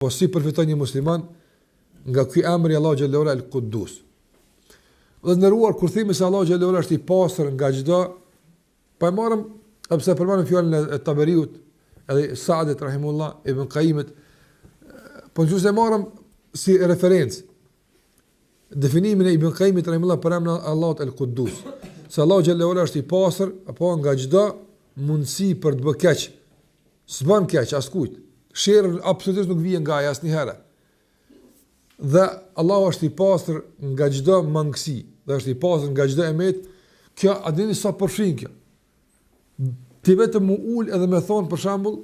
Po si përfiton një musliman nga ky emri Allahu xhallahu ala el-Quddus. Dhe ndëruar kur themi se Allahu xhallahu ala është i pastër nga çdo, pa marrëm pse përmendëm fjalën e Taberiut, edhe Sa'det rahimullah, Ibn Qayyimit, po nëse marrëm si referencë definimin e Ibn Qayyimit rahimullah për emrin Allahut el-Quddus, se Allahu xhallahu ala është i pastër apo nga çdo mundësi për të bërë keq. S'bën keq askujt. Sherrë absolutisht nuk vjen nga ai asnjëherë. Dhe Allahu është i pastër nga çdo mangësi, dhe është i pastër nga çdo emet. Kjo a dini sa përfshin kjo? Ti vetëm mu ul edhe me thon për shembull,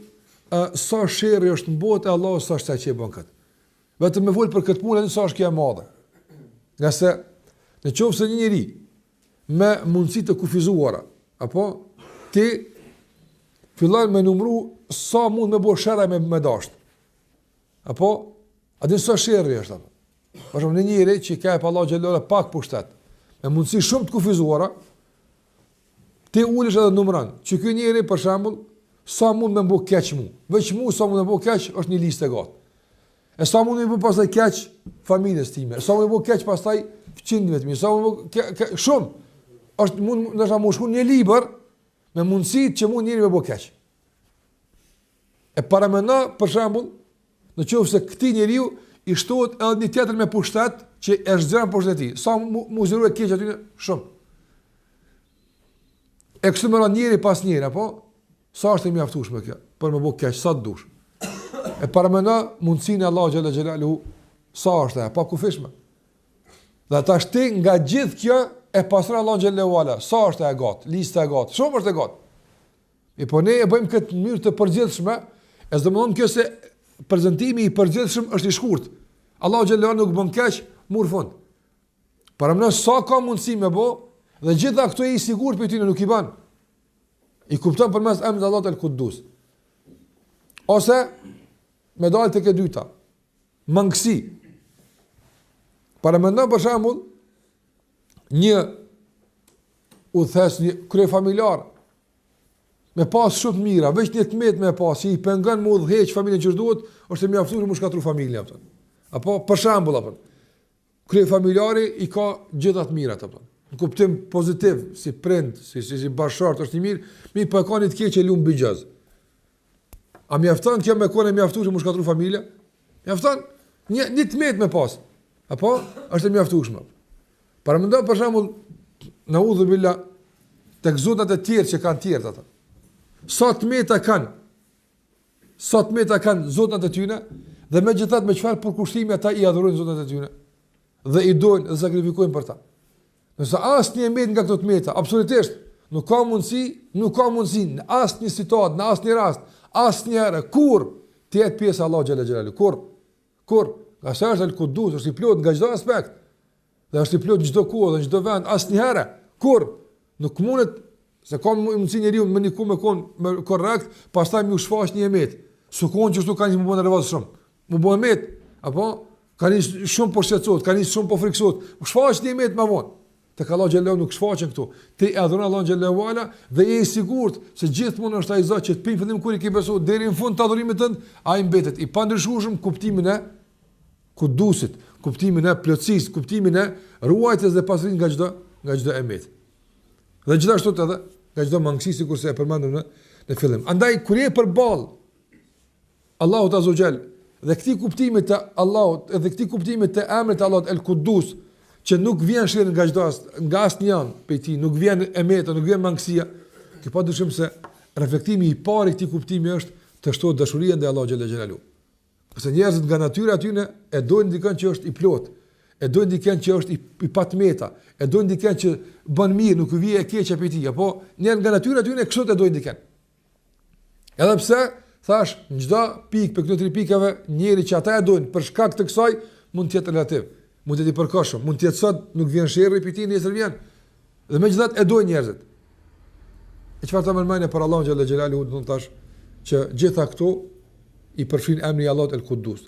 sa sherrë është në botë, Allahu sa është që e bën këtë. Vetëm me vol për këtë punë, sa është kjo e madhe. Nga se nëse një njeri me mundësi të kufizuara, apo ti fillon me numru sa mund me bëj sherrë me dasht. Apo a din sa sherrë është apo? Për shembull, një njeri që ka pa Allahu xhallahu pak pushtet, me mundësi shumë të kufizuara, ti ulesh edhe numëron. Që ky njeri për shembull, sa mund me bëj keq mu. Veç mu sa mund me bëj keq është një listë e gatë. E sa mund me bëj pastaj keq familjes time. Sa mund me bëj keq pastaj fëmijëve të mi. Sa mund shumë. Është mund ndoshta më shkruan një libër me mundësitë që mund njëri me bëj keq. E paramendo për shembull, nëse këtij njeriu i shtohet edhe një tjetër me pushtet që e zgjon pushteti. Sa mu zërua keq aty shumë. E kështu më njëri pas njëri, apo sa është e mjaftueshme kjo për më bëj keq sa të dush. E paramendo mundsinë e Allahu xhalla xhelalu sa është e pa kufishme. Dhe ta shti nga gjithë kjo e pasron Allahu xhallahu ala. Sa është e gat, lista e gat, shumë është e gat. E po ne e bëjmë këtë në mënyrë të përgjithshme, e s'do të thonë kjo se prezantimi i përgjithshëm është i shkurt. Allahu xhallahu ala nuk bën keq, mur fund. Paramendo sa ka mundësi me bë, dhe gjitha këto e i sigurt për ty nuk i bën. I kupton përmes emrit Allahut el-Quddus. Ose me dalë tek e dyta, mangësi. Paramendo për shembull një udhëhes, një kryefamiljar me pas shumë mira, veç një tmet me pas, i pengon me udhëheq familjen që duhet, është e mjaftuar më shkatru familjen apo. Apo për shembull apo. Kryefamiljari i ka gjithë të mirat apo. Në kuptim pozitiv, si prind, si bashkëshort është i mirë, mi po ka një të keq e lum bigjaz. A mjafton kjo me kone mjaftuar më shkatru familja? Mjafton një tmet me pas. Apo është e mjaftueshme. Paramendo për shembull naudhu billah tek zotat e tjerë që kanë tjerë ata. Sa tmeta kanë? Sa tmeta kanë zotat e tyre dhe megjithatë me çfarë përkushtimi ata i adhurojnë zotat e tyre dhe i dojnë dhe sakrifikojnë për ta. Nëse asnjë emet nga këto tmeta, absolutisht nuk ka mundësi në asnjë situatë, në asnjë rast, asnjëherë kur të jetë pjesë Allahu xhalla xhelalu. Kur nga sa është el-Quddus, është i plot nga çdo aspekt. Dhe është i plot në çdo kohë dhe në çdo vend, asnjëherë kur nuk mundet se ka mundësi njeriu me një kohë me korrekt, pastaj më u shfaq një emet. Sukon që ashtu kanë më bën nervoz shumë. Më bën emet, apo kanë shumë po shqetësohet, kanë shumë po friksohet. U shfaq një emet më vonë. Tek Allahu xhallahu nuk shfaqen këtu. Ti adhuron Allahun xhallahu ala dhe je i sigurt se gjithmonë është ai Zot që të pin fillim kur i ke besuar deri në fund të adhurimit tënd, ai mbetet i pandryshueshëm kuptimin e Quddusit, kuptimin e plotësisë, kuptimin e ruajtjes dhe pasurinë nga çdo emet. Dhe gjithashtu edhe nga çdo mangësi sikurse e përmendëm në fillim. Andaj kur je përball Allahut azza xal dhe këtij kuptimi të Allahut dhe këtij kuptimi të emrit të Allahut el-Quddus, që nuk vjen shirë nga asnjë prej tij, nuk vjen emeta, nuk vjen mangësia, që padyshim se reflektimi i parë i këtij kuptimi është të shtohet dashuria ndaj Allahut xhallahu xhelalu. Pse njerëzit nga natyra aty e dojnë dikën që është i plot, e dojnë dikën që është i patmeta, e dojnë dikën që bën mirë, nuk i vije e keq apo tij, apo njerëz nga natyra aty kështu e dojnë dikën. Edhe pse thash, në çdo pikë për këto 3 pikave, njëri që ata e dojnë për shkak të kësaj mund të jetë relativ. Mund të jetë i përkohshëm, mund të jetë sot nuk vjen sherrri për ti nesër vjen. Dhe megjithatë e dojnë njerëzit. E çfarë të mërmajnë për Allahun xhallahu xhelalu, do të thash që gjitha këto i përfshin emri Allahut el-Quddus.